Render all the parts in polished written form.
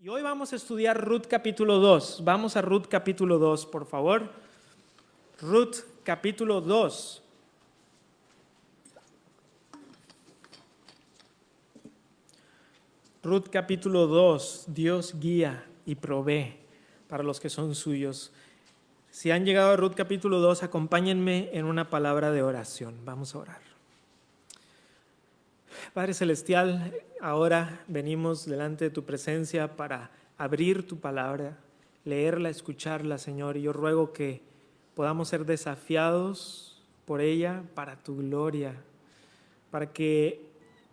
Y hoy vamos a estudiar Ruth capítulo 2. Vamos a Ruth capítulo 2, por favor. Ruth capítulo 2. Ruth capítulo 2. Dios guía y provee para los que son suyos. Si han llegado a Ruth capítulo 2, acompáñenme en una palabra de oración. Vamos a orar. Padre Celestial, ahora venimos delante de tu presencia para abrir tu palabra, leerla, escucharla, Señor, y yo ruego que podamos ser desafiados por ella para tu gloria, para que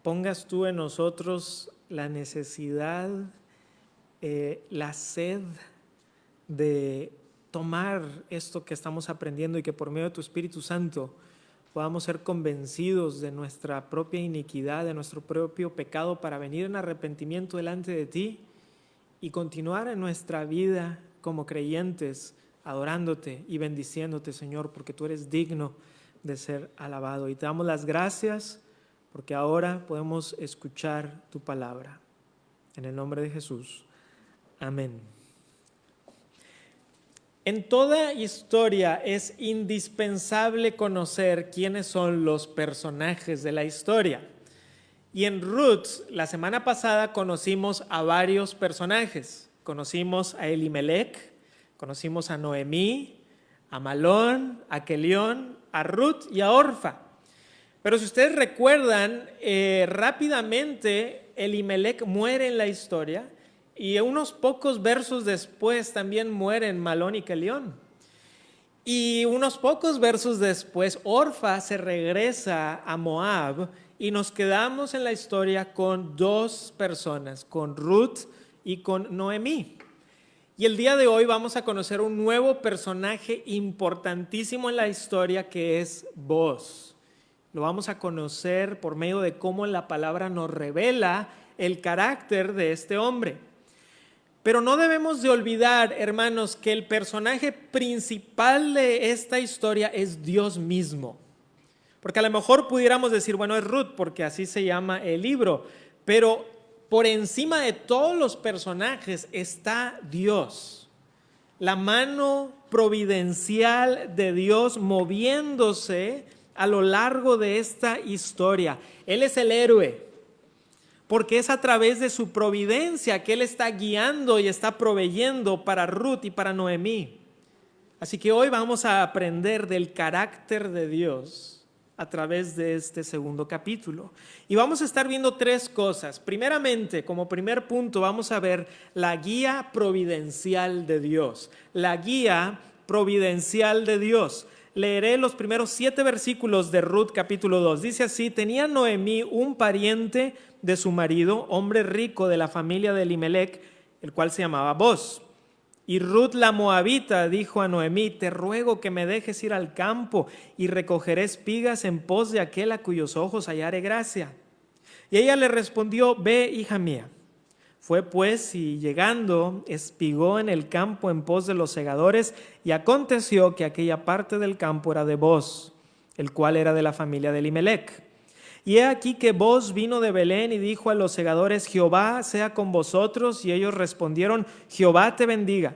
pongas tú en nosotros la necesidad, la sed de tomar esto que estamos aprendiendo y que por medio de tu Espíritu Santo podamos ser convencidos de nuestra propia iniquidad, de nuestro propio pecado, para venir en arrepentimiento delante de ti y continuar en nuestra vida como creyentes, adorándote y bendiciéndote, Señor, porque tú eres digno de ser alabado. Y te damos las gracias porque ahora podemos escuchar tu palabra. En el nombre de Jesús. Amén. En toda historia es indispensable conocer quiénes son los personajes de la historia. Y en Ruth, la semana pasada, conocimos a varios personajes. Conocimos a Elimelech, conocimos a Noemí, a Malón, a Kelión, a Ruth y a Orfa. Pero si ustedes recuerdan, rápidamente Elimelech muere en la historia. Y unos pocos versos después también mueren Malón y Kelión. Y unos pocos versos después Orfa se regresa a Moab y nos quedamos en la historia con dos personas, con Ruth y con Noemí. Y el día de hoy vamos a conocer un nuevo personaje importantísimo en la historia que es Booz. Lo vamos a conocer por medio de cómo la palabra nos revela el carácter de este hombre. Pero no debemos de olvidar, hermanos, que el personaje principal de esta historia es Dios mismo. Porque a lo mejor pudiéramos decir, bueno, es Ruth, porque así se llama el libro. Pero por encima de todos los personajes está Dios. La mano providencial de Dios moviéndose a lo largo de esta historia. Él es el héroe. Porque es a través de su providencia que Él está guiando y está proveyendo para Ruth y para Noemí. Así que hoy vamos a aprender del carácter de Dios a través de este segundo capítulo. Y vamos a estar viendo tres cosas. Primeramente, como primer punto, vamos a ver la guía providencial de Dios. La guía providencial de Dios. Leeré los primeros 7 versículos de Ruth capítulo 2. Dice así: tenía Noemí un pariente de su marido, hombre rico de la familia de Elimelech, el cual se llamaba Booz. Y Ruth la moabita dijo a Noemí: te ruego que me dejes ir al campo y recogeré espigas en pos de aquel a cuyos ojos hallare gracia. Y ella le respondió: ve, hija mía. Fue pues, y llegando, espigó en el campo en pos de los segadores, y aconteció que aquella parte del campo era de Booz, el cual era de la familia de Elimelech. Y he aquí que Booz vino de Belén y dijo a los segadores: Jehová sea con vosotros. Y ellos respondieron: Jehová te bendiga.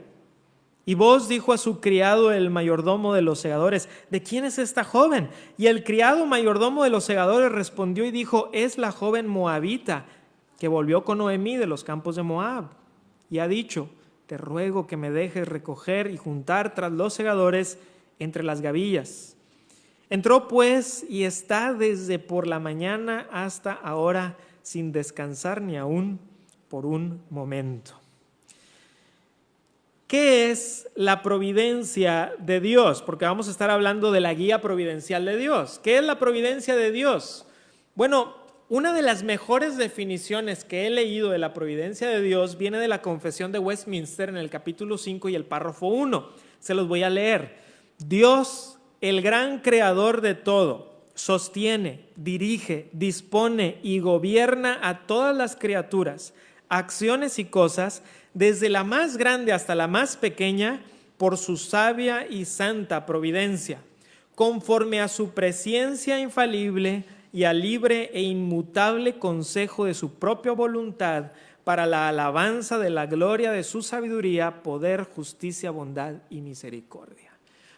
Y Booz dijo a su criado, el mayordomo de los segadores: ¿de quién es esta joven? Y el criado mayordomo de los segadores respondió y dijo: es la joven moabita que volvió con Noemí de los campos de Moab. Y ha dicho: te ruego que me dejes recoger y juntar tras los segadores entre las gavillas. Entró pues y está desde por la mañana hasta ahora sin descansar ni aún por un momento. ¿Qué es la providencia de Dios? Porque vamos a estar hablando de la guía providencial de Dios. ¿Qué es la providencia de Dios? Bueno, una de las mejores definiciones que he leído de la providencia de Dios viene de la Confesión de Westminster en el capítulo 5 y el párrafo 1. Se los voy a leer. Dios, el gran creador de todo, sostiene, dirige, dispone y gobierna a todas las criaturas, acciones y cosas, desde la más grande hasta la más pequeña, por su sabia y santa providencia, conforme a su presciencia infalible y al libre e inmutable consejo de su propia voluntad, para la alabanza de la gloria de su sabiduría, poder, justicia, bondad y misericordia.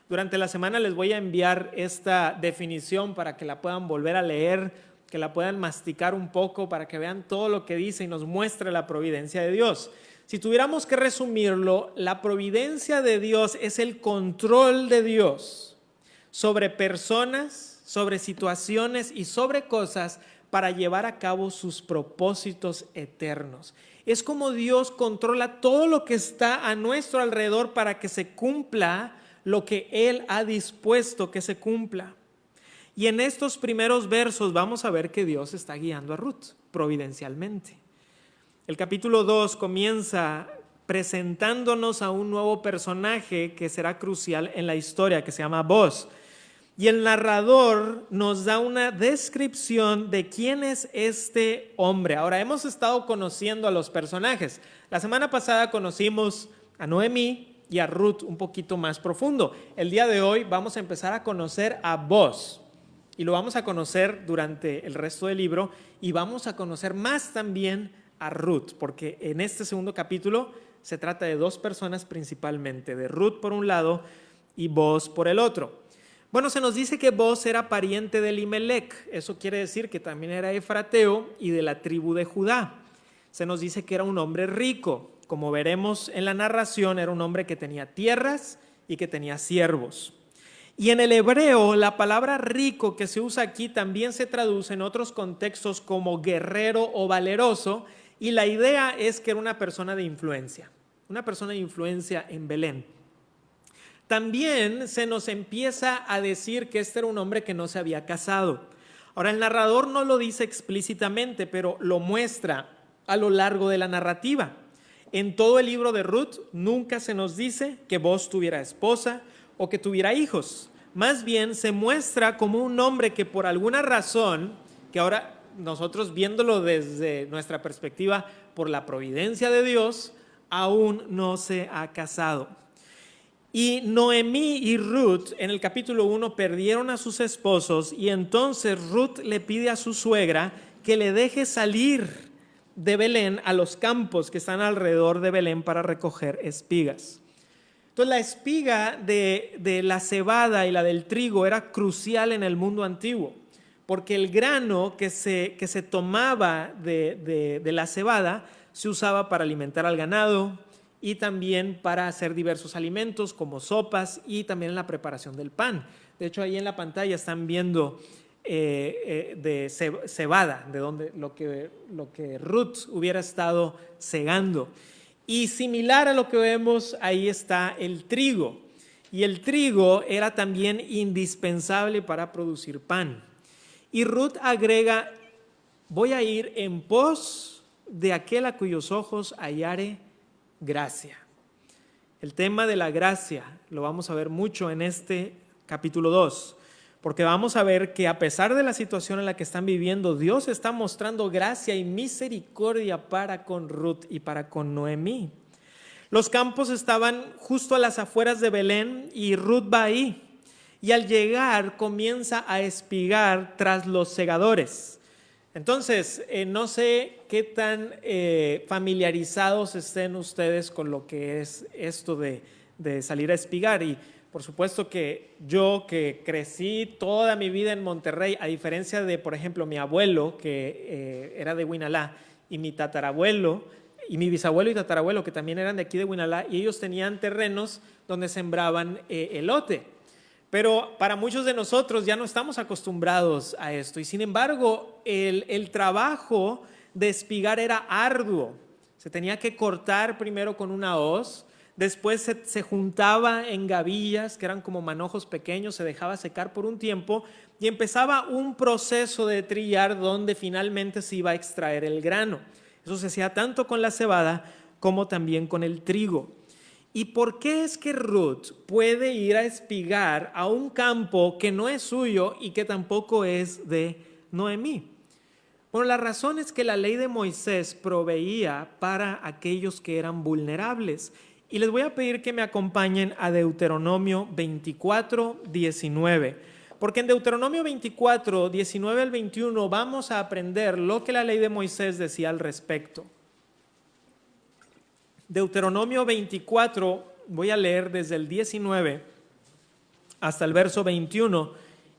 Durante la semana les voy a enviar esta definición para que la puedan volver a leer, que la puedan masticar un poco para que vean todo lo que dice y nos muestre la providencia de Dios. Si tuviéramos que resumirlo, la providencia de Dios es el control de Dios sobre personas, sobre situaciones y sobre cosas para llevar a cabo sus propósitos eternos. Es como Dios controla todo lo que está a nuestro alrededor para que se cumpla lo que Él ha dispuesto que se cumpla. Y en estos primeros versos vamos a ver que Dios está guiando a Ruth providencialmente. El capítulo 2 comienza presentándonos a un nuevo personaje que será crucial en la historia, que se llama Boaz. Y el narrador nos da una descripción de quién es este hombre. Ahora, hemos estado conociendo a los personajes. La semana pasada conocimos a Noemí y a Ruth un poquito más profundo. El día de hoy vamos a empezar a conocer a Boaz. Y lo vamos a conocer durante el resto del libro. Y vamos a conocer más también a Ruth, porque en este segundo capítulo se trata de dos personas principalmente, de Ruth por un lado y Boaz por el otro. Bueno, se nos dice que Boaz era pariente de Elimelec, eso quiere decir que también era efrateo y de la tribu de Judá. Se nos dice que era un hombre rico, como veremos en la narración, era un hombre que tenía tierras y que tenía siervos. Y en el hebreo, la palabra rico que se usa aquí también se traduce en otros contextos como guerrero o valeroso, y la idea es que era una persona de influencia en Belén. También se nos empieza a decir que este era un hombre que no se había casado. Ahora, el narrador no lo dice explícitamente, pero lo muestra a lo largo de la narrativa. En todo el libro de Ruth nunca se nos dice que Boaz tuviera esposa o que tuviera hijos. Más bien se muestra como un hombre que por alguna razón, que ahora nosotros viéndolo desde nuestra perspectiva por la providencia de Dios, aún no se ha casado. Y Noemí y Ruth en el capítulo 1 perdieron a sus esposos y entonces Ruth le pide a su suegra que le deje salir de Belén a los campos que están alrededor de Belén para recoger espigas. Entonces la espiga de la cebada y la del trigo era crucial en el mundo antiguo, porque el grano que se tomaba de la cebada se usaba para alimentar al ganado y también para hacer diversos alimentos como sopas y también en la preparación del pan. De hecho, ahí en la pantalla están viendo de cebada, de donde lo que Ruth hubiera estado segando. Y similar a lo que vemos, ahí está el trigo. Y el trigo era también indispensable para producir pan. Y Ruth agrega, voy a ir en pos de aquel a cuyos ojos hallare gracia. El tema de la gracia lo vamos a ver mucho en este capítulo 2, porque vamos a ver que a pesar de la situación en la que están viviendo, Dios está mostrando gracia y misericordia para con Ruth y para con Noemí. Los campos estaban justo a las afueras de Belén y Ruth va ahí. Y al llegar comienza a espigar tras los segadores. Entonces, no sé qué tan familiarizados estén ustedes con lo que es esto de salir a espigar. Y por supuesto que yo que crecí toda mi vida en Monterrey, a diferencia de, por ejemplo, mi abuelo que era de Huinalá y mi tatarabuelo y mi bisabuelo y tatarabuelo que también eran de aquí de Huinalá, y ellos tenían terrenos donde sembraban elote. Pero para muchos de nosotros ya no estamos acostumbrados a esto y sin embargo el trabajo de espigar era arduo. Se tenía que cortar primero con una hoz, después se juntaba en gavillas que eran como manojos pequeños, se dejaba secar por un tiempo y empezaba un proceso de trillar donde finalmente se iba a extraer el grano. Eso se hacía tanto con la cebada como también con el trigo. ¿Y por qué es que Ruth puede ir a espigar a un campo que no es suyo y que tampoco es de Noemí? Bueno, la razón es que la ley de Moisés proveía para aquellos que eran vulnerables. Y les voy a pedir que me acompañen a Deuteronomio 24, 19. Porque en Deuteronomio 24, 19 al 21 vamos a aprender lo que la ley de Moisés decía al respecto. Deuteronomio 24, voy a leer desde el 19 hasta el verso 21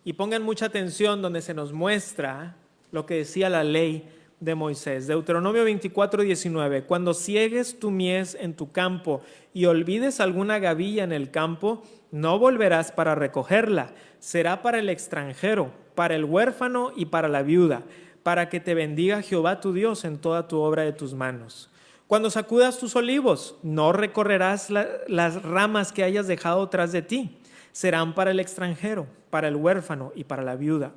y pongan mucha atención donde se nos muestra lo que decía la ley de Moisés. Deuteronomio 24, 19. Cuando ciegues tu mies en tu campo y olvides alguna gavilla en el campo, no volverás para recogerla. Será para el extranjero, para el huérfano y para la viuda, para que te bendiga Jehová tu Dios en toda tu obra de tus manos. Cuando sacudas tus olivos, no recorrerás las ramas que hayas dejado tras de ti. Serán para el extranjero, para el huérfano y para la viuda.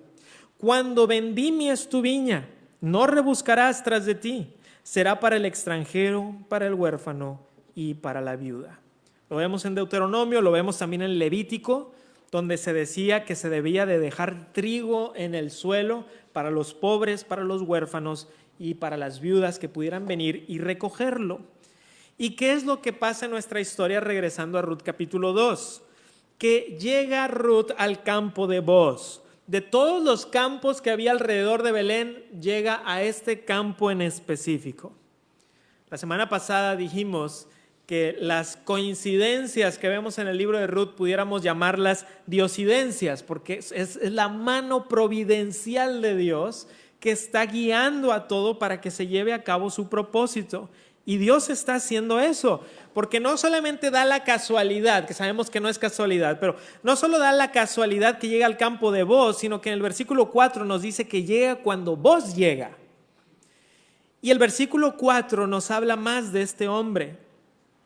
Cuando vendimies tu viña, no rebuscarás tras de ti. Será para el extranjero, para el huérfano y para la viuda. Lo vemos en Deuteronomio, lo vemos también en Levítico, donde se decía que se debía de dejar trigo en el suelo para los pobres, para los huérfanos y para las viudas que pudieran venir y recogerlo. ¿Y qué es lo que pasa en nuestra historia regresando a Ruth capítulo 2? Que llega Ruth al campo de Booz. De todos los campos que había alrededor de Belén, llega a este campo en específico. La semana pasada dijimos que las coincidencias que vemos en el libro de Ruth pudiéramos llamarlas diosidencias, porque es la mano providencial de Dios que está guiando a todo para que se lleve a cabo su propósito. Y Dios está haciendo eso, porque no solamente da la casualidad, que sabemos que no es casualidad, pero no solo da la casualidad que llega al campo de Booz, sino que en el versículo 4 nos dice que llega cuando Booz llega. Y el versículo 4 nos habla más de este hombre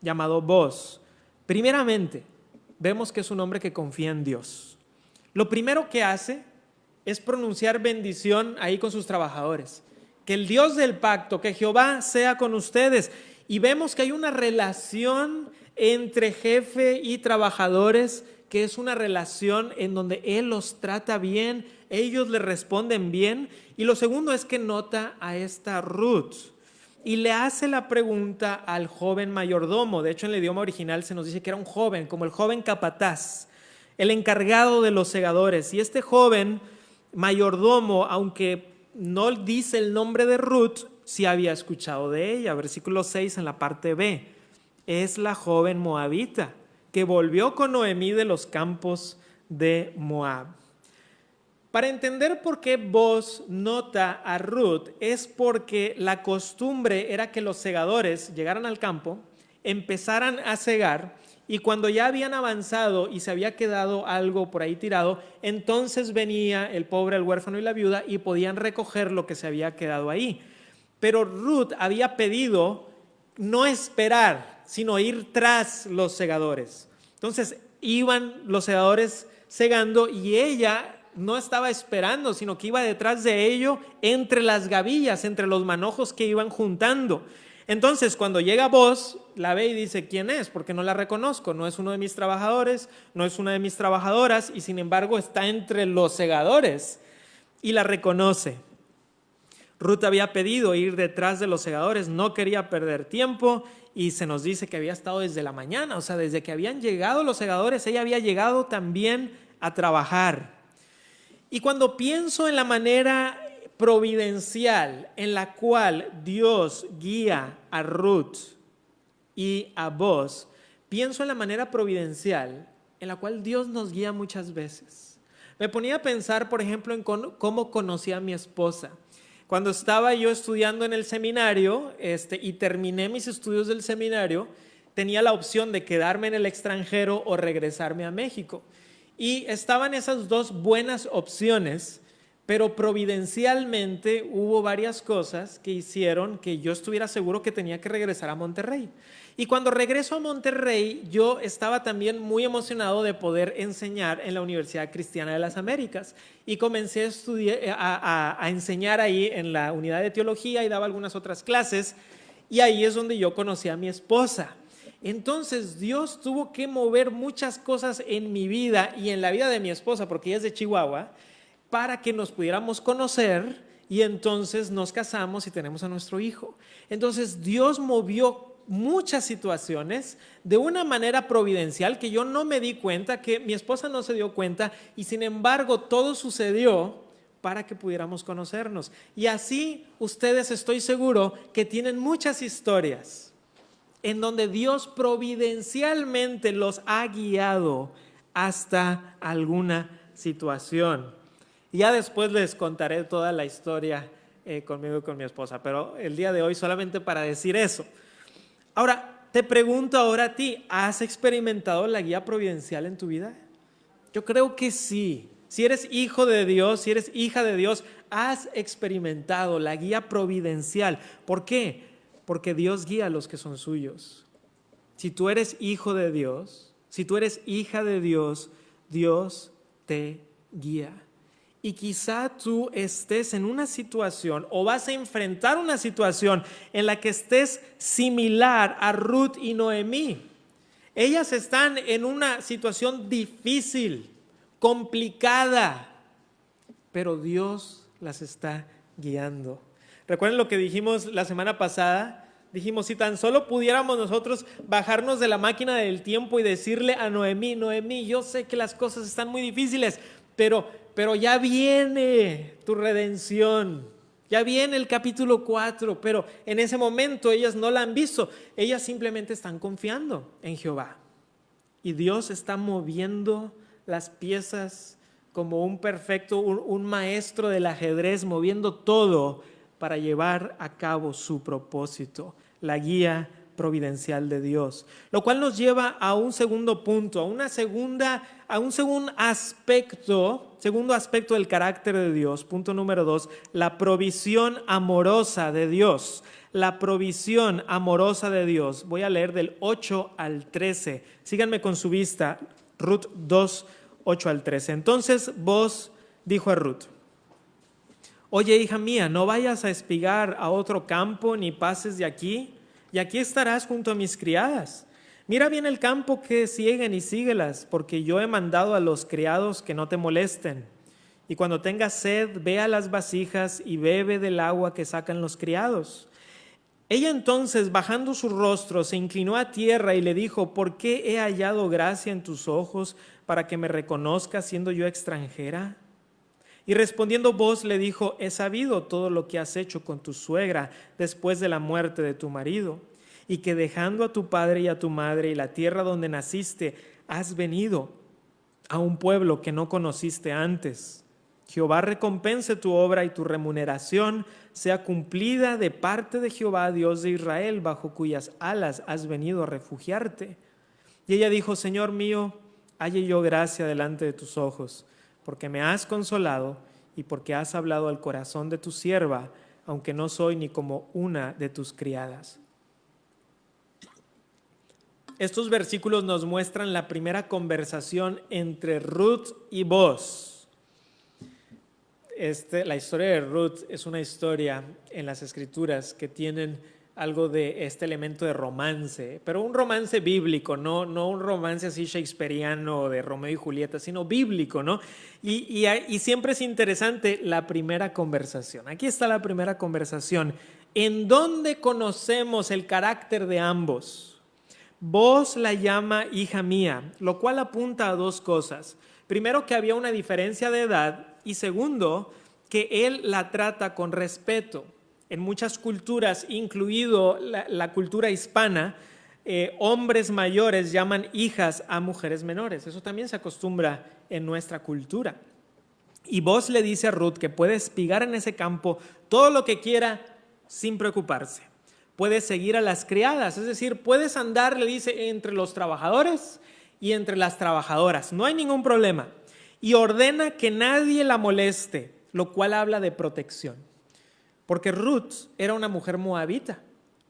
llamado Booz. Primeramente, vemos que es un hombre que confía en Dios. Lo primero que hace es pronunciar bendición ahí con sus trabajadores. Que el Dios del pacto, que Jehová sea con ustedes. Y vemos que hay una relación entre jefe y trabajadores, que es una relación en donde Él los trata bien, ellos le responden bien. Y lo segundo es que nota a esta Ruth y le hace la pregunta al joven mayordomo. De hecho, en el idioma original se nos dice que era un joven, como el joven capataz, el encargado de los segadores. Y este joven mayordomo, aunque no dice el nombre de Ruth, sí había escuchado de ella. Versículo 6 en la parte B. Es la joven moabita que volvió con Noemí de los campos de Moab. Para entender por qué Booz nota a Ruth es porque la costumbre era que los segadores llegaran al campo, empezaran a segar y cuando ya habían avanzado y se había quedado algo por ahí tirado, entonces venía el pobre, el huérfano y la viuda y podían recoger lo que se había quedado ahí. Pero Ruth había pedido no esperar, sino ir tras los segadores. Entonces iban los segadores segando y ella no estaba esperando, sino que iba detrás de ello entre las gavillas, entre los manojos que iban juntando. Entonces, cuando llega Booz, la ve y dice, ¿quién es? Porque no la reconozco, no es uno de mis trabajadores, no es una de mis trabajadoras, y sin embargo está entre los segadores, y la reconoce. Ruth había pedido ir detrás de los segadores, no quería perder tiempo, y se nos dice que había estado desde la mañana, o sea, desde que habían llegado los segadores, ella había llegado también a trabajar. Y cuando pienso en la manera providencial en la cual Dios guía a Ruth y a Booz, pienso en la manera providencial en la cual Dios nos guía muchas veces. Me ponía a pensar, por ejemplo, en cómo conocí a mi esposa. Cuando estaba yo estudiando en el seminario y terminé mis estudios del seminario, tenía la opción de quedarme en el extranjero o regresarme a México. Y estaban esas dos buenas opciones, pero providencialmente hubo varias cosas que hicieron que yo estuviera seguro que tenía que regresar a Monterrey. Y cuando regreso a Monterrey, yo estaba también muy emocionado de poder enseñar en la Universidad Cristiana de las Américas. Y comencé a estudiar, a enseñar ahí en la unidad de teología y daba algunas otras clases. Y ahí es donde yo conocí a mi esposa. Entonces Dios tuvo que mover muchas cosas en mi vida y en la vida de mi esposa, porque ella es de Chihuahua, para que nos pudiéramos conocer y entonces nos casamos y tenemos a nuestro hijo. Entonces Dios movió muchas situaciones de una manera providencial que yo no me di cuenta, que mi esposa no se dio cuenta y sin embargo todo sucedió para que pudiéramos conocernos. Y así ustedes estoy seguro que tienen muchas historias en donde Dios providencialmente los ha guiado hasta alguna situación. Y ya después les contaré toda la historia conmigo y con mi esposa, pero el día de hoy solamente para decir eso. Ahora, te pregunto ahora a ti, ¿has experimentado la guía providencial en tu vida? Yo creo que sí. Si eres hijo de Dios, si eres hija de Dios, has experimentado la guía providencial. ¿Por qué? Porque Dios guía a los que son suyos. Si tú eres hijo de Dios, si tú eres hija de Dios, Dios te guía. Y quizá tú estés en una situación o vas a enfrentar una situación en la que estés similar a Ruth y Noemí. Ellas están en una situación difícil, complicada, pero Dios las está guiando. ¿Recuerden lo que dijimos la semana pasada? Dijimos, si tan solo pudiéramos nosotros bajarnos de la máquina del tiempo y decirle a Noemí, Noemí, yo sé que las cosas están muy difíciles, pero ya viene tu redención, ya viene el capítulo 4, pero en ese momento ellas no la han visto, ellas simplemente están confiando en Jehová. Y Dios está moviendo las piezas como un perfecto, un maestro del ajedrez, moviendo todo para llevar a cabo su propósito, la guía providencial de Dios. Lo cual nos lleva a un segundo punto, a un segundo aspecto del carácter de Dios. Punto número 2, la provisión amorosa de Dios. La provisión amorosa de Dios. Voy a leer del 8 al 13. Síganme con su vista. Ruth 2, 8 al 13. Entonces Boaz dijo a Ruth: oye, hija mía, no vayas a espigar a otro campo ni pases de aquí, y aquí estarás junto a mis criadas. Mira bien el campo que siguen y síguelas, porque yo he mandado a los criados que no te molesten. Y cuando tengas sed, ve a las vasijas y bebe del agua que sacan los criados. Ella entonces, bajando su rostro, se inclinó a tierra y le dijo: ¿por qué he hallado gracia en tus ojos para que me reconozcas siendo yo extranjera? Y respondiendo Boaz le dijo: he sabido todo lo que has hecho con tu suegra después de la muerte de tu marido, y que dejando a tu padre y a tu madre y la tierra donde naciste, has venido a un pueblo que no conociste antes. Jehová recompense tu obra y tu remuneración sea cumplida de parte de Jehová, Dios de Israel, bajo cuyas alas has venido a refugiarte. Y ella dijo: Señor mío, halle yo gracia delante de tus ojos, porque me has consolado y porque has hablado al corazón de tu sierva, aunque no soy ni como una de tus criadas. Estos versículos nos muestran la primera conversación entre Ruth y Boaz. La historia de Ruth es una historia en las Escrituras que tienen algo de este elemento de romance, pero un romance bíblico, no un romance así shakespeariano de Romeo y Julieta, sino bíblico, ¿no? Y siempre es interesante la primera conversación. Aquí está la primera conversación. ¿En dónde conocemos el carácter de ambos? Boaz la llama hija mía, lo cual apunta a dos cosas. Primero, que había una diferencia de edad, y segundo, que él la trata con respeto. En muchas culturas, incluido la cultura hispana, hombres mayores llaman hijas a mujeres menores. Eso también se acostumbra en nuestra cultura. Y Boaz le dice a Ruth que puede espigar en ese campo todo lo que quiera sin preocuparse. Puedes seguir a las criadas, es decir, puedes andar, le dice, entre los trabajadores y entre las trabajadoras. No hay ningún problema. Y ordena que nadie la moleste, lo cual habla de protección. Porque Ruth era una mujer moabita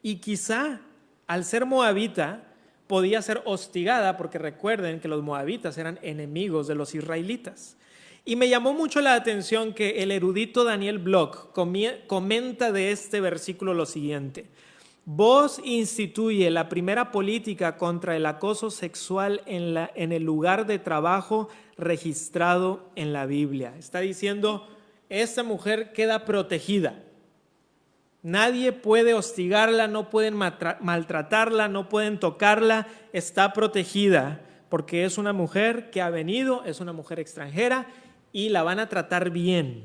y quizá al ser moabita podía ser hostigada, porque recuerden que los moabitas eran enemigos de los israelitas. Y me llamó mucho la atención que el erudito Daniel Block comenta de este versículo lo siguiente: Boaz instituye la primera política contra el acoso sexual en el lugar de trabajo registrado en la Biblia. Está diciendo, esta mujer queda protegida. Nadie puede hostigarla, no pueden maltratarla, no pueden tocarla, está protegida porque es una mujer que ha venido, es una mujer extranjera y la van a tratar bien.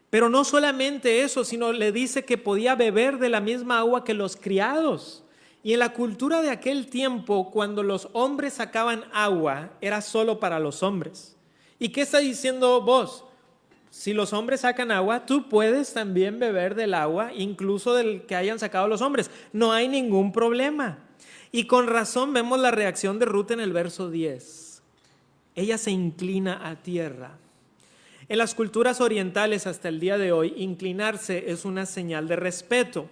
Pero no solamente eso, sino le dice que podía beber de la misma agua que los criados. Y en la cultura de aquel tiempo, cuando los hombres sacaban agua, era solo para los hombres. ¿Y qué está diciendo vos? Si los hombres sacan agua, tú puedes también beber del agua, incluso del que hayan sacado los hombres. No hay ningún problema. Y con razón vemos la reacción de Ruth en el verso 10. Ella se inclina a tierra. En las culturas orientales hasta el día de hoy, inclinarse es una señal de respeto.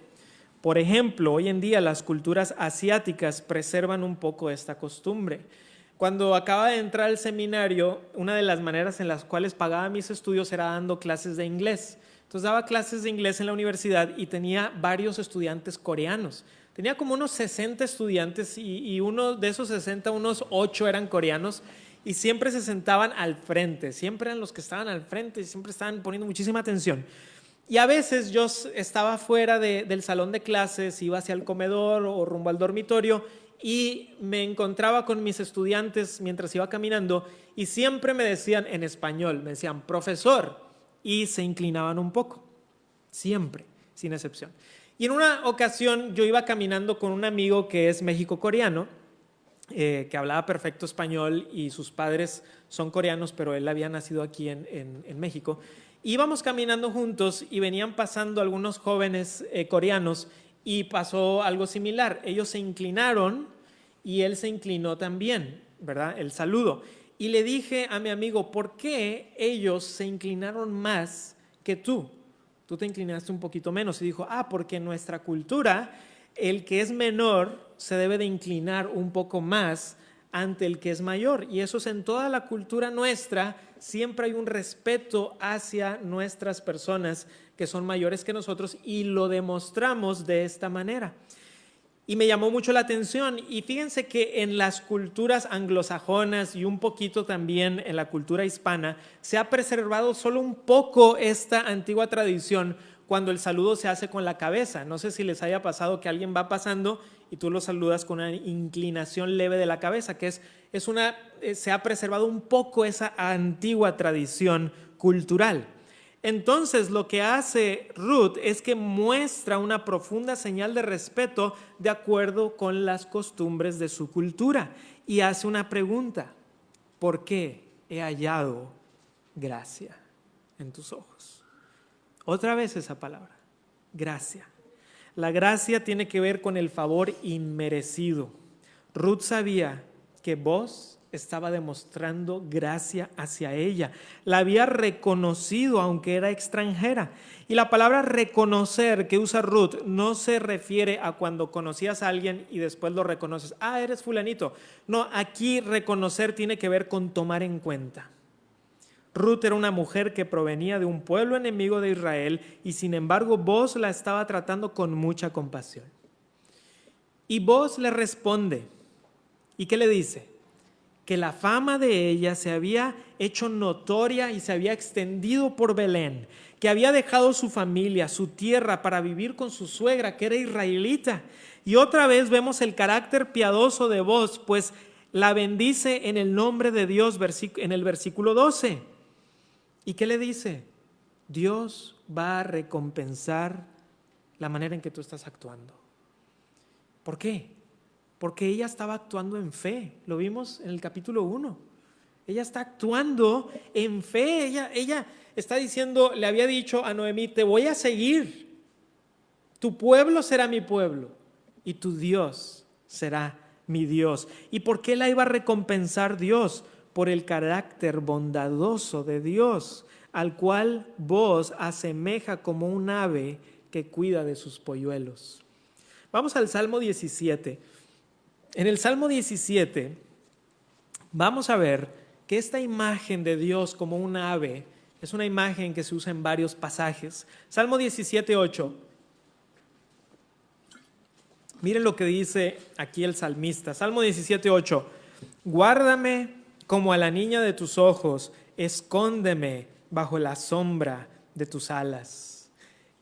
Por ejemplo, hoy en día las culturas asiáticas preservan un poco esta costumbre. Cuando acaba de entrar al seminario, una de las maneras en las cuales pagaba mis estudios era dando clases de inglés. Entonces daba clases de inglés en la universidad y tenía varios estudiantes coreanos. Tenía como unos 60 estudiantes y uno de esos 60, unos 8 eran coreanos y siempre se sentaban al frente, siempre eran los que estaban al frente y siempre estaban poniendo muchísima atención. Y a veces yo estaba fuera del salón de clases, iba hacia el comedor o rumbo al dormitorio y me encontraba con mis estudiantes mientras iba caminando y siempre me decían en español, me decían, profesor, y se inclinaban un poco, siempre, sin excepción. Y en una ocasión yo iba caminando con un amigo que es mexico-coreano, que hablaba perfecto español y sus padres son coreanos, pero él había nacido aquí en México. Íbamos caminando juntos y venían pasando algunos jóvenes coreanos y pasó algo similar. Ellos se inclinaron y él se inclinó también, ¿verdad? El saludo. Y le dije a mi amigo, ¿por qué ellos se inclinaron más que tú? Tú te inclinaste un poquito menos. Y dijo, porque en nuestra cultura el que es menor se debe de inclinar un poco más ante el que es mayor. Y eso es en toda la cultura nuestra. Siempre hay un respeto hacia nuestras personas que son mayores que nosotros y lo demostramos de esta manera. Y me llamó mucho la atención y fíjense que en las culturas anglosajonas y un poquito también en la cultura hispana se ha preservado solo un poco esta antigua tradición cuando el saludo se hace con la cabeza. No sé si les haya pasado que alguien va pasando y tú lo saludas con una inclinación leve de la cabeza, que se ha preservado un poco esa antigua tradición cultural. Entonces lo que hace Ruth es que muestra una profunda señal de respeto de acuerdo con las costumbres de su cultura y hace una pregunta: ¿por qué he hallado gracia en tus ojos? Otra vez esa palabra, gracia. La gracia tiene que ver con el favor inmerecido. Ruth sabía que Boaz estaba demostrando gracia hacia ella. La había reconocido aunque era extranjera. Y la palabra reconocer que usa Ruth no se refiere a cuando conocías a alguien y después lo reconoces. Eres fulanito. No, aquí reconocer tiene que ver con tomar en cuenta. Ruth era una mujer que provenía de un pueblo enemigo de Israel y sin embargo Boaz la estaba tratando con mucha compasión. Y Boaz le responde. ¿Y qué le dice? Que la fama de ella se había hecho notoria y se había extendido por Belén, que había dejado su familia, su tierra para vivir con su suegra, que era israelita. Y otra vez vemos el carácter piadoso de Boaz, pues la bendice en el nombre de Dios en el versículo 12. ¿Y qué le dice? Dios va a recompensar la manera en que tú estás actuando. ¿Por qué? Porque ella estaba actuando en fe, lo vimos en el capítulo 1. Ella está actuando en fe, ella está diciendo, le había dicho a Noemí, te voy a seguir, tu pueblo será mi pueblo y tu Dios será mi Dios. ¿Y por qué la iba a recompensar Dios? Por el carácter bondadoso de Dios, al cual Boaz asemeja como un ave que cuida de sus polluelos. Vamos al Salmo 17. En el Salmo 17 vamos a ver que esta imagen de Dios como un ave es una imagen que se usa en varios pasajes. Salmo 17:8. Miren lo que dice aquí el salmista. Salmo 17:8. Guárdame como a la niña de tus ojos, escóndeme bajo la sombra de tus alas.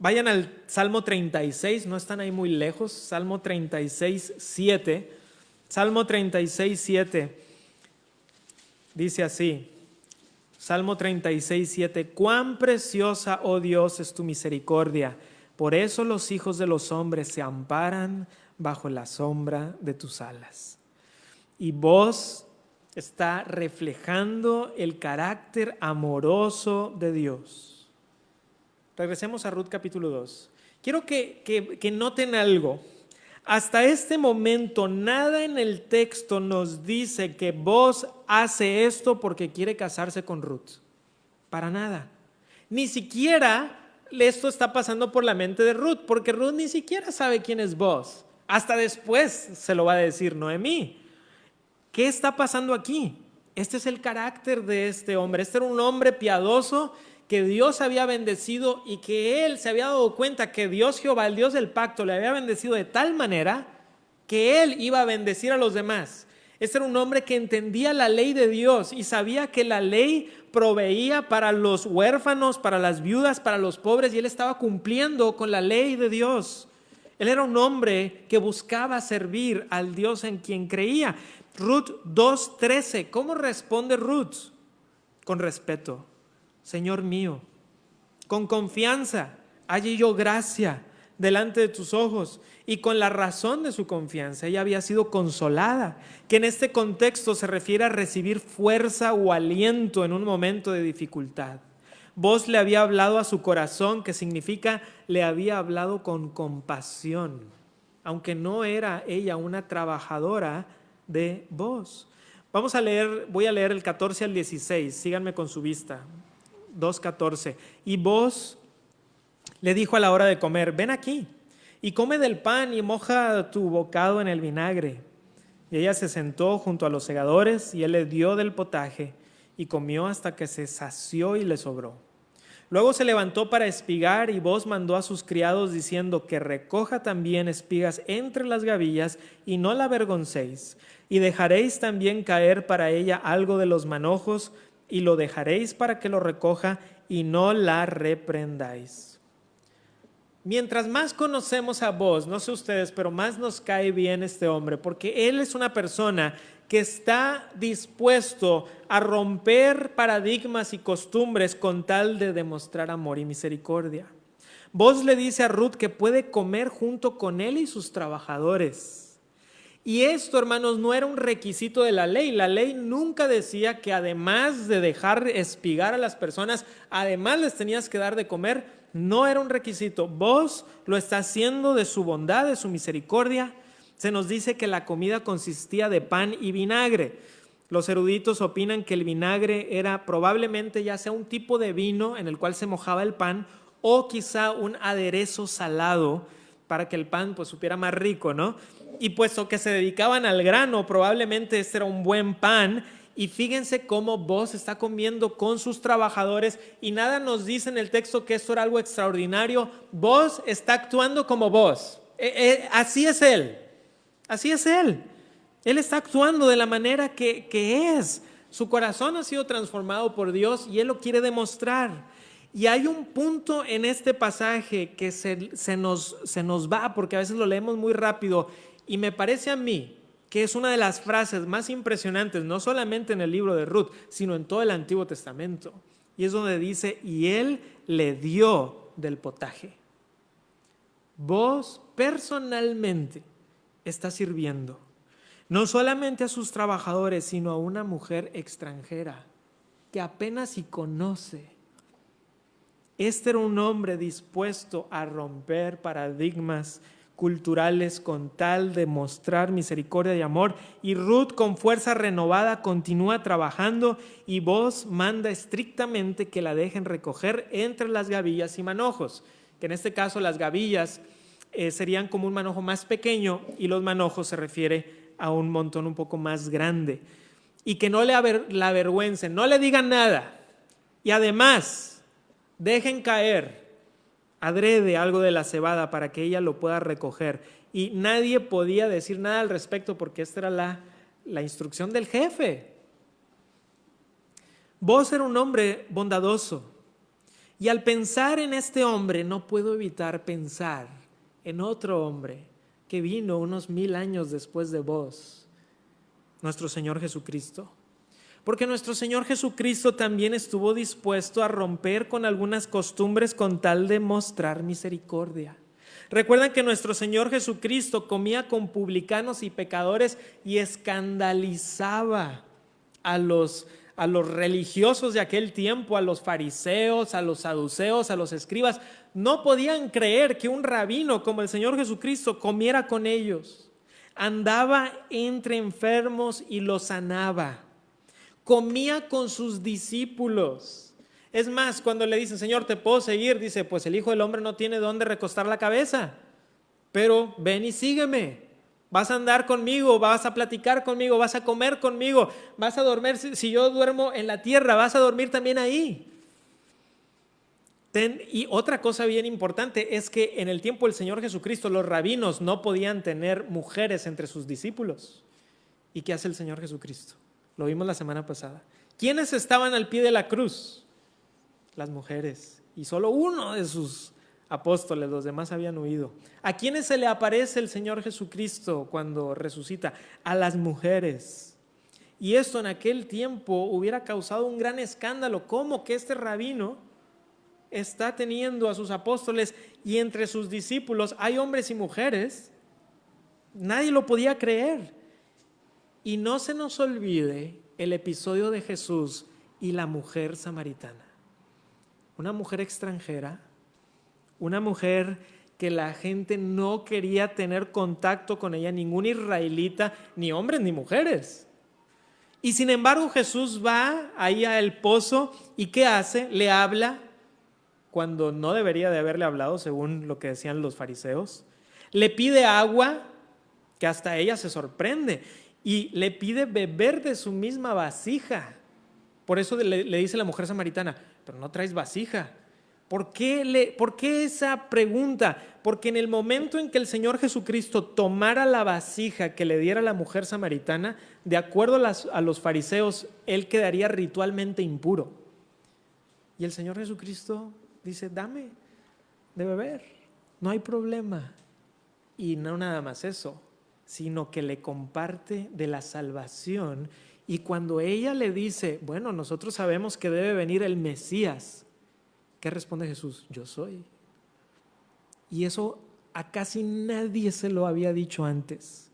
Vayan al Salmo 36, no están ahí muy lejos. Salmo 36:7. Salmo 36:7 dice así, Salmo 36:7, cuán preciosa, oh Dios, es tu misericordia, por eso los hijos de los hombres se amparan bajo la sombra de tus alas. Y Booz está reflejando el carácter amoroso de Dios. Regresemos a Ruth capítulo 2. Quiero que noten algo. Hasta este momento nada en el texto nos dice que Booz hace esto porque quiere casarse con Ruth. Para nada. Ni siquiera esto está pasando por la mente de Ruth, porque Ruth ni siquiera sabe quién es Booz. Hasta después se lo va a decir Noemí. ¿Qué está pasando aquí? Este es el carácter de este hombre. Este era un hombre piadoso que Dios había bendecido y que él se había dado cuenta que Dios Jehová, el Dios del pacto, le había bendecido de tal manera que él iba a bendecir a los demás. Este era un hombre que entendía la ley de Dios y sabía que la ley proveía para los huérfanos, para las viudas, para los pobres, y él estaba cumpliendo con la ley de Dios. Él era un hombre que buscaba servir al Dios en quien creía. Ruth 2:13, ¿cómo responde Ruth? Con respeto. Señor mío, con confianza halle yo gracia delante de tus ojos. Y con la razón de su confianza ella había sido consolada, que en este contexto se refiere a recibir fuerza o aliento en un momento de dificultad. Booz le había hablado a su corazón, que significa le había hablado con compasión, aunque no era ella una trabajadora de Booz. Voy a leer el 14 al 16, síganme con su vista. 2:14. Y Booz le dijo a la hora de comer: ven aquí y come del pan y moja tu bocado en el vinagre. Y ella se sentó junto a los segadores y él le dio del potaje y comió hasta que se sació y le sobró. Luego se levantó para espigar y Booz mandó a sus criados diciendo que recoja también espigas entre las gavillas y no la avergoncéis. Y dejaréis también caer para ella algo de los manojos y lo dejaréis para que lo recoja y no la reprendáis. Mientras más conocemos a Booz, no sé ustedes, pero más nos cae bien este hombre, porque él es una persona que está dispuesto a romper paradigmas y costumbres con tal de demostrar amor y misericordia. Booz le dice a Ruth que puede comer junto con él y sus trabajadores. Y esto, hermanos, no era un requisito de la ley. La ley nunca decía que además de dejar espigar a las personas, además les tenías que dar de comer. No era un requisito. Booz lo está haciendo de su bondad, de su misericordia. Se nos dice que la comida consistía de pan y vinagre. Los eruditos opinan que el vinagre era probablemente ya sea un tipo de vino en el cual se mojaba el pan o quizá un aderezo salado para que el pan pues supiera más rico, ¿no? Y puesto que se dedicaban al grano, probablemente este era un buen pan. Y fíjense cómo Booz está comiendo con sus trabajadores y nada nos dice en el texto que esto era algo extraordinario. Booz está actuando como Booz. Así es él. Así es él. Él está actuando de la manera que es. Su corazón ha sido transformado por Dios y él lo quiere demostrar. Y hay un punto en este pasaje que se nos va, porque a veces lo leemos muy rápido, y me parece a mí que es una de las frases más impresionantes, no solamente en el libro de Ruth, sino en todo el Antiguo Testamento. Y es donde dice: y él le dio del potaje. Booz personalmente está sirviendo, no solamente a sus trabajadores, sino a una mujer extranjera que apenas si conoce. Este era un hombre dispuesto a romper paradigmas culturales con tal de mostrar misericordia y amor. Y Ruth, con fuerza renovada, continúa trabajando y Booz manda estrictamente que la dejen recoger entre las gavillas y manojos, que en este caso las gavillas serían como un manojo más pequeño y los manojos se refiere a un montón un poco más grande. Y que no la avergüencen, no le digan nada. Y además dejen caer adrede algo de la cebada para que ella lo pueda recoger. Y nadie podía decir nada al respecto porque esta era la instrucción del jefe. Booz era un hombre bondadoso. Y al pensar en este hombre no puedo evitar pensar en otro hombre que vino unos 1000 años después de Booz, nuestro Señor Jesucristo. Porque nuestro Señor Jesucristo también estuvo dispuesto a romper con algunas costumbres con tal de mostrar misericordia. Recuerdan que nuestro Señor Jesucristo comía con publicanos y pecadores y escandalizaba a los religiosos de aquel tiempo, a los fariseos, a los saduceos, a los escribas. No podían creer que un rabino como el Señor Jesucristo comiera con ellos. Andaba entre enfermos y los sanaba. Comía con sus discípulos. Es más, cuando le dicen, Señor, ¿te puedo seguir? Dice, pues el Hijo del Hombre no tiene dónde recostar la cabeza, pero ven y sígueme. Vas a andar conmigo, vas a platicar conmigo, vas a comer conmigo, vas a dormir. Si yo duermo en la tierra, vas a dormir también ahí. Y otra cosa bien importante es que en el tiempo del Señor Jesucristo los rabinos no podían tener mujeres entre sus discípulos. ¿Y qué hace el Señor Jesucristo? Lo vimos la semana pasada. ¿Quiénes estaban al pie de la cruz? Las mujeres. Y solo uno de sus apóstoles, los demás habían huido. ¿A quiénes se le aparece el Señor Jesucristo cuando resucita? A las mujeres. Y esto en aquel tiempo hubiera causado un gran escándalo. ¿Cómo que este rabino está teniendo a sus apóstoles y entre sus discípulos hay hombres y mujeres? Nadie lo podía creer. Y no se nos olvide el episodio de Jesús y la mujer samaritana. Una mujer extranjera, una mujer que la gente no quería tener contacto con ella, ningún israelita, ni hombres ni mujeres. Y sin embargo Jesús va ahí al pozo y ¿qué hace? Le habla cuando no debería de haberle hablado, según lo que decían los fariseos. Le pide agua, que hasta ella se sorprende, y le pide beber de su misma vasija. Por eso le dice la mujer samaritana, pero no traes vasija. ¿Por qué esa pregunta? Porque en el momento en que el Señor Jesucristo tomara la vasija que le diera la mujer samaritana, de acuerdo a los fariseos, él quedaría ritualmente impuro. Y el Señor Jesucristo dice, dame de beber, no hay problema. Y no nada más eso, sino que le comparte de la salvación. Y cuando ella le dice, bueno, nosotros sabemos que debe venir el Mesías, ¿qué responde Jesús? Yo soy. Y eso a casi nadie se lo había dicho antes.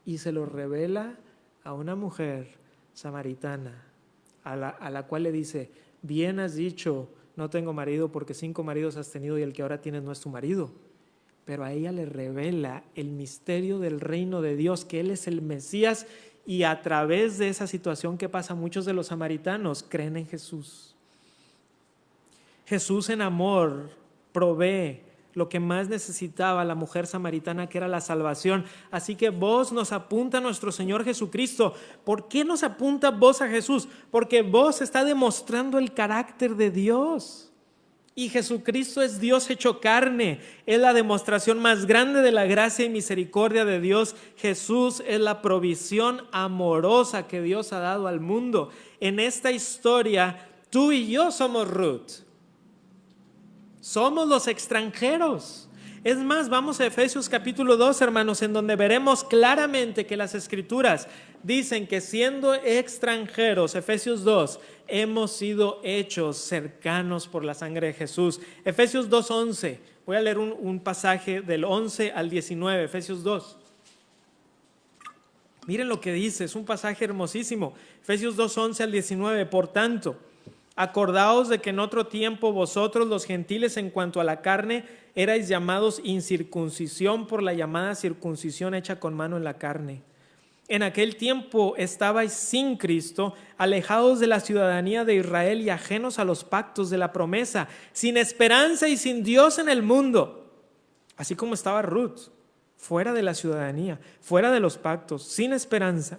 Y se lo revela a una mujer samaritana, a la cual le dice, bien has dicho, no tengo marido porque 5 maridos has tenido y el que ahora tienes no es tu marido. Pero a ella le revela el misterio del reino de Dios, que Él es el Mesías, y a través de esa situación que pasa, muchos de los samaritanos creen en Jesús. Jesús en amor provee lo que más necesitaba la mujer samaritana, que era la salvación. Así que vos nos apunta a nuestro Señor Jesucristo. ¿Por qué nos apunta vos a Jesús? Porque vos está demostrando el carácter de Dios. Y Jesucristo es Dios hecho carne, es la demostración más grande de la gracia y misericordia de Dios. Jesús es la provisión amorosa que Dios ha dado al mundo. En esta historia, tú y yo somos Ruth. Somos los extranjeros. Es más, vamos a Efesios capítulo 2, hermanos, en donde veremos claramente que las Escrituras dicen que siendo extranjeros, Efesios 2, hemos sido hechos cercanos por la sangre de Jesús. Efesios 2:11, voy a leer un pasaje del 11 al 19, Efesios 2. Miren lo que dice, es un pasaje hermosísimo. Efesios 2:11 al 19, por tanto, acordaos de que en otro tiempo vosotros los gentiles en cuanto a la carne erais llamados incircuncisión por la llamada circuncisión hecha con mano en la carne. En aquel tiempo estabais sin Cristo, alejados de la ciudadanía de Israel y ajenos a los pactos de la promesa, sin esperanza y sin Dios en el mundo. Así como estaba Ruth, fuera de la ciudadanía, fuera de los pactos, sin esperanza.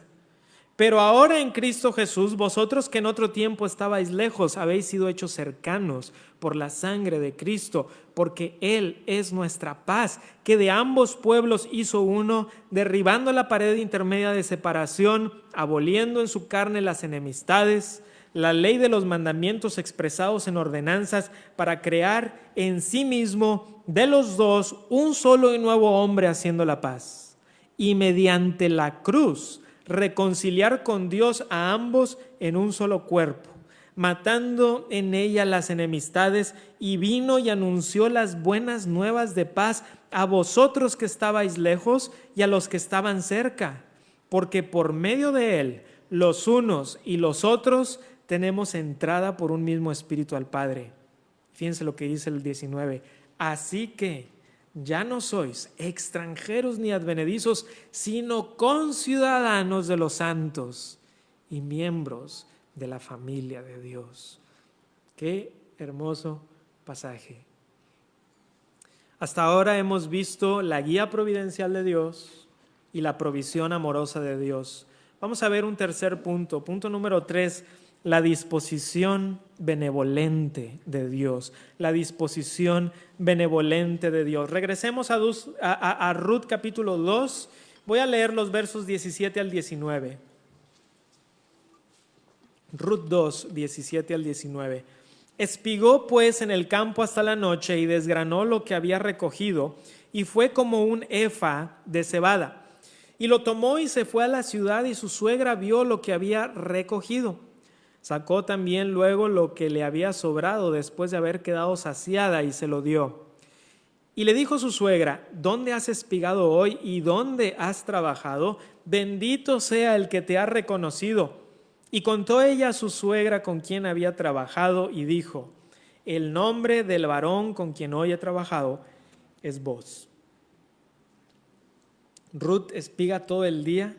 Pero ahora en Cristo Jesús, vosotros que en otro tiempo estabais lejos, habéis sido hechos cercanos por la sangre de Cristo, porque Él es nuestra paz, que de ambos pueblos hizo uno, derribando la pared intermedia de separación, aboliendo en su carne las enemistades, la ley de los mandamientos expresados en ordenanzas, para crear en sí mismo de los dos un solo y nuevo hombre, haciendo la paz. Y mediante la cruz reconciliar con Dios a ambos en un solo cuerpo, matando en ella las enemistades, y vino y anunció las buenas nuevas de paz a vosotros que estabais lejos y a los que estaban cerca, porque por medio de él, los unos y los otros, tenemos entrada por un mismo espíritu al Padre. Fíjense lo que dice el 19. Así que ya no sois extranjeros ni advenedizos, sino conciudadanos de los santos y miembros de la familia de Dios. Qué hermoso pasaje. Hasta ahora hemos visto la guía providencial de Dios y la provisión amorosa de Dios. Vamos a ver un tercer punto. Punto número 3, la disposición benevolente de Dios. La disposición benevolente de Dios. Regresemos a Ruth capítulo 2. Voy a leer los versos 17 al 19. Ruth 2, 17 al 19. Espigó pues en el campo hasta la noche y desgranó lo que había recogido, y fue como un efa de cebada. Y lo tomó y se fue a la ciudad, y su suegra vio lo que había recogido. Sacó también luego lo que le había sobrado después de haber quedado saciada y se lo dio. Y le dijo su suegra: ¿dónde has espigado hoy y dónde has trabajado? Bendito sea el que te ha reconocido. Y contó ella a su suegra con quien había trabajado y dijo: el nombre del varón con quien hoy he trabajado es Boz. Ruth espiga todo el día,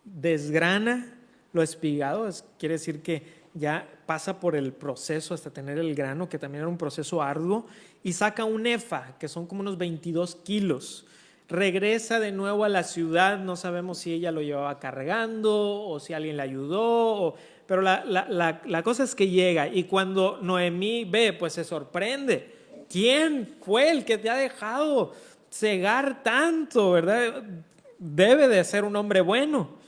desgrana lo espigado, quiere decir que ya pasa por el proceso hasta tener el grano, que también era un proceso arduo, y saca un efa, que son como unos 22 kilos. Regresa de nuevo a la ciudad, no sabemos si ella lo llevaba cargando o si alguien le ayudó, pero la cosa es que llega, y cuando Noemí ve, pues se sorprende. ¿Quién fue el que te ha dejado cegar tanto, verdad? Debe de ser un hombre bueno.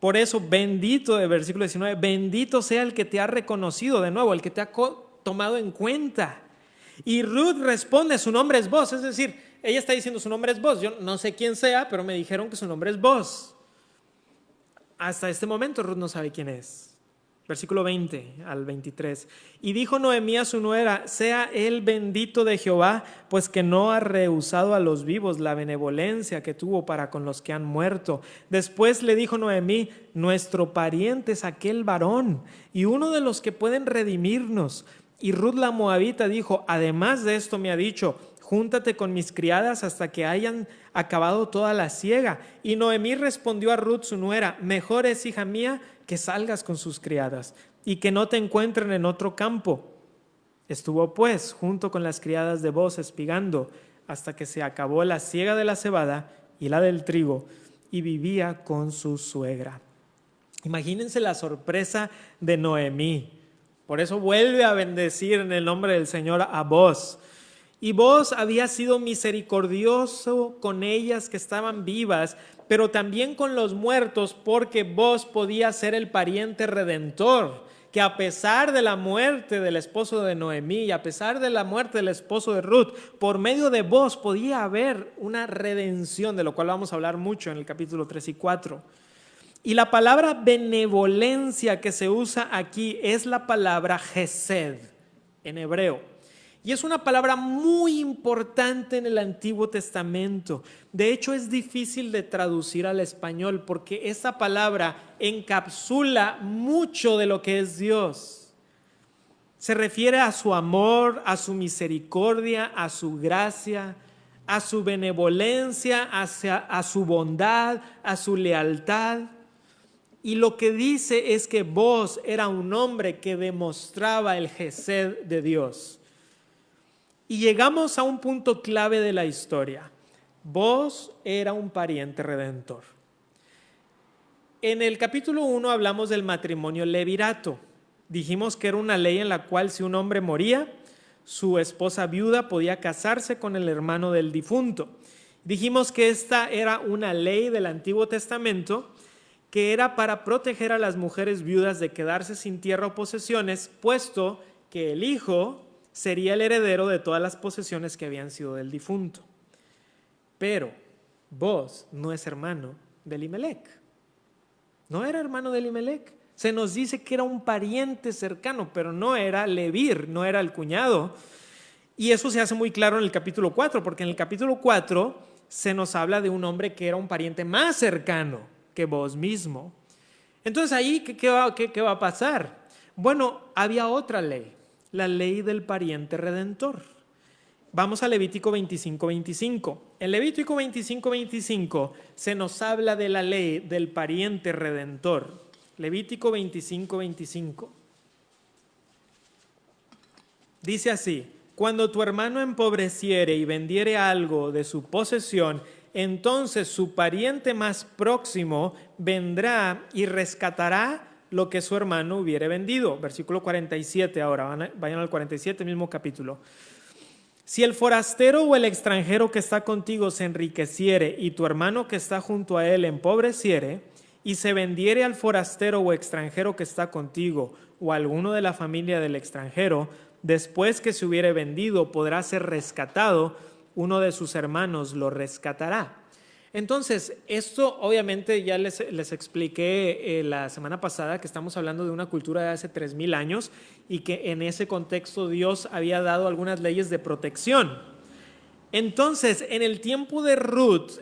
Por eso, bendito, de versículo 19, bendito sea el que te ha reconocido, de nuevo, el que te ha tomado en cuenta. Y Ruth responde: su nombre es Boz, es decir, ella está diciendo su nombre es Boz. Yo no sé quién sea, pero me dijeron que su nombre es Boz. Hasta este momento Ruth no sabe quién es. Versículo 20 al 23. Y dijo Noemí a su nuera: sea él bendito de Jehová, pues que no ha rehusado a los vivos la benevolencia que tuvo para con los que han muerto. Después le dijo Noemí: nuestro pariente es aquel varón, y uno de los que pueden redimirnos. Y Ruth la moabita dijo: además de esto me ha dicho: júntate con mis criadas hasta que hayan acabado toda la siega. Y Noemí respondió a Ruth su nuera: mejor es, hija mía, que salgas con sus criadas y que no te encuentren en otro campo. Estuvo pues junto con las criadas de Boz espigando hasta que se acabó la siega de la cebada y la del trigo, y vivía con su suegra. Imagínense la sorpresa de Noemí. Por eso vuelve a bendecir en el nombre del Señor a Boz. Y Boz había sido misericordioso con ellas que estaban vivas, pero también con los muertos, porque Boz podía ser el pariente redentor, que a pesar de la muerte del esposo de Noemí y a pesar de la muerte del esposo de Ruth, por medio de Boz podía haber una redención, de lo cual vamos a hablar mucho en el capítulo 3 y 4. Y la palabra benevolencia que se usa aquí es la palabra Hesed en hebreo. Y es una palabra muy importante en el Antiguo Testamento. De hecho, es difícil de traducir al español porque esa palabra encapsula mucho de lo que es Dios. Se refiere a su amor, a su misericordia, a su gracia, a su benevolencia, a su bondad, a su lealtad. Y lo que dice es que Boz era un hombre que demostraba el Hesed de Dios. Y llegamos a un punto clave de la historia. Boz era un pariente redentor. En el capítulo 1 hablamos del matrimonio levirato. Dijimos que era una ley en la cual si un hombre moría, su esposa viuda podía casarse con el hermano del difunto. Dijimos que esta era una ley del Antiguo Testamento que era para proteger a las mujeres viudas de quedarse sin tierra o posesiones, puesto que el hijo sería el heredero de todas las posesiones que habían sido del difunto. Pero Boz no es hermano de Elimelec. No era hermano de Elimelec. Se nos dice que era un pariente cercano, pero no era Levir, no era el cuñado. Y eso se hace muy claro en el capítulo 4, porque en el capítulo 4 se nos habla de un hombre que era un pariente más cercano que vos mismo. Entonces ahí, ¿qué va a pasar? Bueno, había otra ley, la ley del pariente redentor. Vamos a Levítico 25:25. En Levítico 25:25 se nos habla de la ley del pariente redentor. Levítico 25:25. Dice así: cuando tu hermano empobreciere y vendiere algo de su posesión, entonces su pariente más próximo vendrá y rescatará lo que su hermano hubiere vendido. Versículo 47 ahora, vayan al 47, mismo capítulo. Si el forastero o el extranjero que está contigo se enriqueciere y tu hermano que está junto a él empobreciere, y se vendiere al forastero o extranjero que está contigo o a alguno de la familia del extranjero, después que se hubiere vendido podrá ser rescatado, uno de sus hermanos lo rescatará. Entonces, esto obviamente ya les expliqué la semana pasada que estamos hablando de una cultura de hace 3000 años y que en ese contexto Dios había dado algunas leyes de protección. Entonces, en el tiempo de Ruth,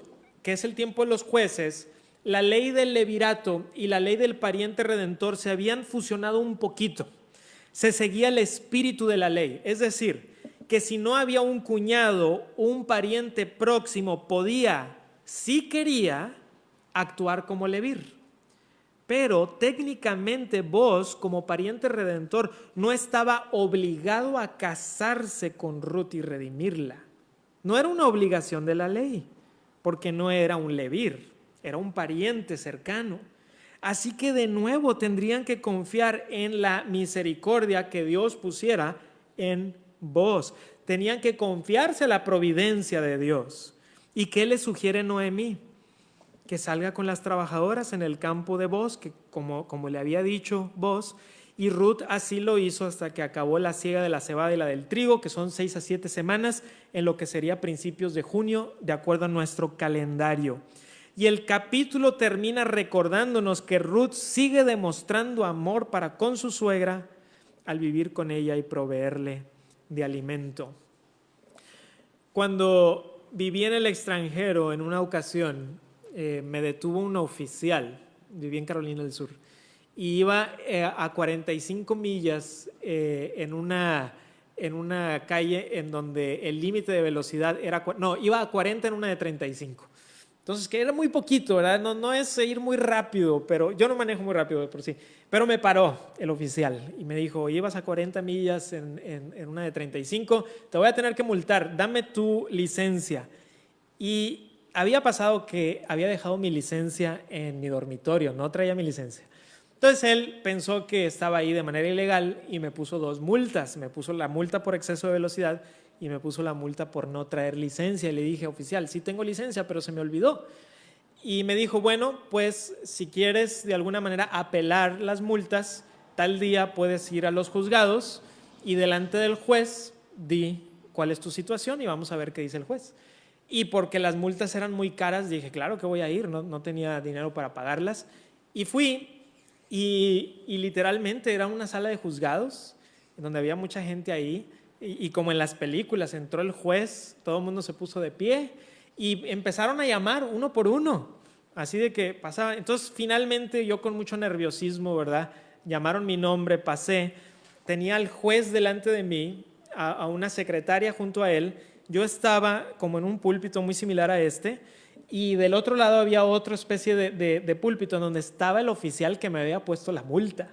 que es el tiempo de los jueces, la ley del levirato y la ley del pariente redentor se habían fusionado un poquito. Se seguía el espíritu de la ley, es decir, que si no había un cuñado, un pariente próximo podía, si quería, actuar como levir. Pero técnicamente vos, como pariente redentor, no estaba obligado a casarse con Ruth y redimirla. No era una obligación de la ley, porque no era un levir, era un pariente cercano. Así que de nuevo tendrían que confiar en la misericordia que Dios pusiera en vos. Tenían que confiarse en la providencia de Dios. ¿Y qué le sugiere Noemí? Que salga con las trabajadoras en el campo de Booz, que como le había dicho Booz, y Ruth así lo hizo hasta que acabó la siega de la cebada y la del trigo, que son 6 a 7 semanas, en lo que sería principios de junio, de acuerdo a nuestro calendario. Y el capítulo termina recordándonos que Ruth sigue demostrando amor para con su suegra al vivir con ella y proveerle de alimento. Cuando viví en el extranjero en una ocasión, me detuvo un oficial, viví en Carolina del Sur, y iba a 45 millas en una calle en donde el límite de velocidad era, iba a 40 en una de 35. Entonces, que era muy poquito, ¿verdad? No es ir muy rápido, pero yo no manejo muy rápido de por sí. Pero me paró el oficial y me dijo: ibas a 40 millas en una de 35, te voy a tener que multar, dame tu licencia. Y había pasado que había dejado mi licencia en mi dormitorio, no traía mi licencia. Entonces él pensó que estaba ahí de manera ilegal y me puso 2 multas. Me puso la multa por exceso de velocidad y me puso la multa por no traer licencia. Y le dije: oficial, sí tengo licencia, pero se me olvidó. Y me dijo: bueno, pues si quieres de alguna manera apelar las multas, tal día puedes ir a los juzgados y delante del juez di cuál es tu situación y vamos a ver qué dice el juez. Y porque las multas eran muy caras, dije: claro que voy a ir, no tenía dinero para pagarlas. Y fui y literalmente era una sala de juzgados donde había mucha gente ahí. Y como en las películas, entró el juez, todo el mundo se puso de pie y empezaron a llamar uno por uno, así de que pasaba. Entonces finalmente yo con mucho nerviosismo, ¿verdad? Llamaron mi nombre, pasé, tenía al juez delante de mí, a una secretaria junto a él. Yo estaba como en un púlpito muy similar a este y del otro lado había otra especie de púlpito en donde estaba el oficial que me había puesto la multa.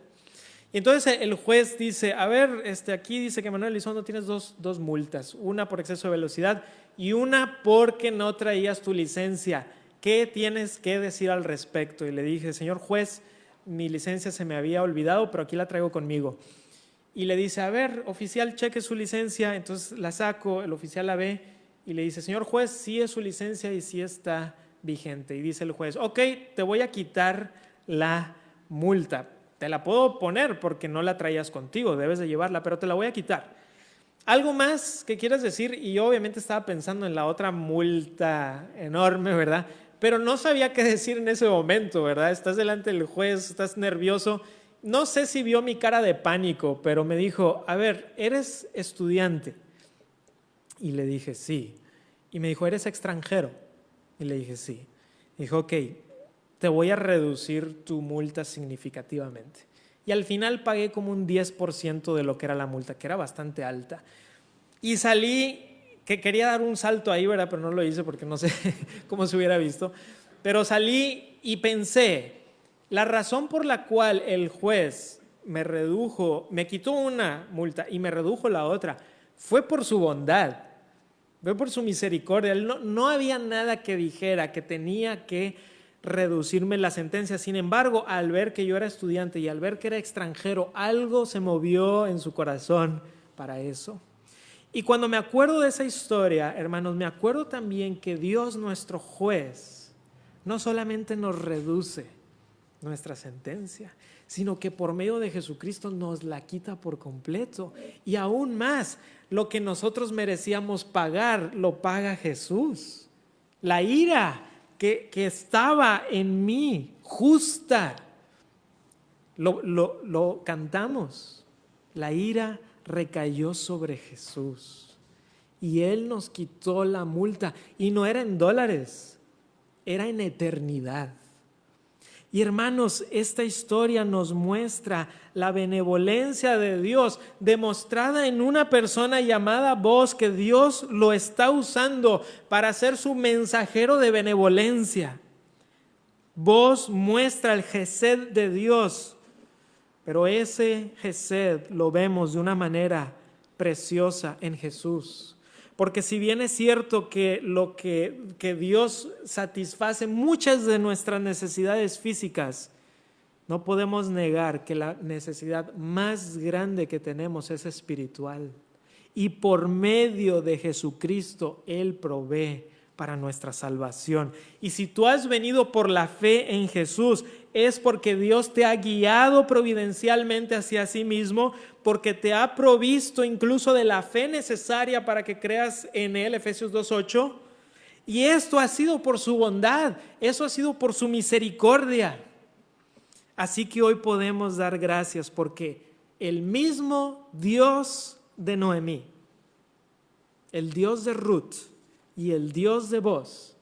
Y entonces el juez dice: a ver, aquí dice que Manuel Elizondo tienes dos multas, una por exceso de velocidad y una porque no traías tu licencia. ¿Qué tienes que decir al respecto? Y le dije: señor juez, mi licencia se me había olvidado, pero aquí la traigo conmigo. Y le dice: a ver, oficial, cheque su licencia. Entonces la saco, el oficial la ve y le dice: señor juez, sí es su licencia y sí está vigente. Y dice el juez: ok, te voy a quitar la multa. Te la puedo poner porque no la traías contigo, debes de llevarla, pero te la voy a quitar. ¿Algo más que quieras decir? Y yo obviamente estaba pensando en la otra multa enorme, ¿verdad? Pero no sabía qué decir en ese momento, ¿verdad? Estás delante del juez, estás nervioso. No sé si vio mi cara de pánico, pero me dijo: a ver, eres estudiante, Y le dije, sí. Y me dijo, ¿eres extranjero? Y le dije, sí. Dijo, ok, te voy a reducir tu multa significativamente. Y al final pagué como un 10% de lo que era la multa, que era bastante alta. Y salí, que quería dar un salto ahí, ¿verdad? Pero no lo hice porque no sé cómo se hubiera visto. Pero salí y pensé, la razón por la cual el juez me quitó una multa y me redujo la otra, fue por su bondad, fue por su misericordia. No había nada que dijera que tenía que reducirme la sentencia. Sin embargo, al ver que yo era estudiante y al ver que era extranjero, algo se movió en su corazón para eso. Y cuando me acuerdo de esa historia, hermanos, me acuerdo también que Dios, nuestro juez, no solamente nos reduce nuestra sentencia, sino que por medio de Jesucristo nos la quita por completo. Y aún más, lo que nosotros merecíamos pagar, lo paga Jesús. La ira que estaba en mí, justa, lo cantamos. La ira recayó sobre Jesús y Él nos quitó la multa, y no era en dólares, era en eternidad. Y hermanos, esta historia nos muestra la benevolencia de Dios demostrada en una persona llamada Vos, que Dios lo está usando para ser su mensajero de benevolencia. Vos muestra el Gesed de Dios, pero ese Gesed lo vemos de una manera preciosa en Jesús. Porque si bien es cierto que que Dios satisface muchas de nuestras necesidades físicas, no podemos negar que la necesidad más grande que tenemos es espiritual. Y por medio de Jesucristo, Él provee para nuestra salvación. Y si tú has venido por la fe en Jesús, es porque Dios te ha guiado providencialmente hacia sí mismo, porque te ha provisto incluso de la fe necesaria para que creas en Él, Efesios 2:8. Y esto ha sido por su bondad, eso ha sido por su misericordia. Así que hoy podemos dar gracias porque el mismo Dios de Noemí, el Dios de Ruth y el Dios de Vos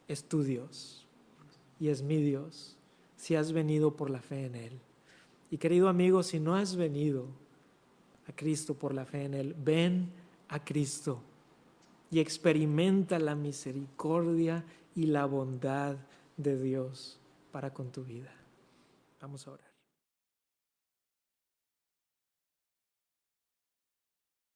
es tu Dios y es mi Dios, si has venido por la fe en Él. Y querido amigo, si no has venido a Cristo por la fe en Él, ven a Cristo y experimenta la misericordia y la bondad de Dios para con tu vida. Vamos a orar.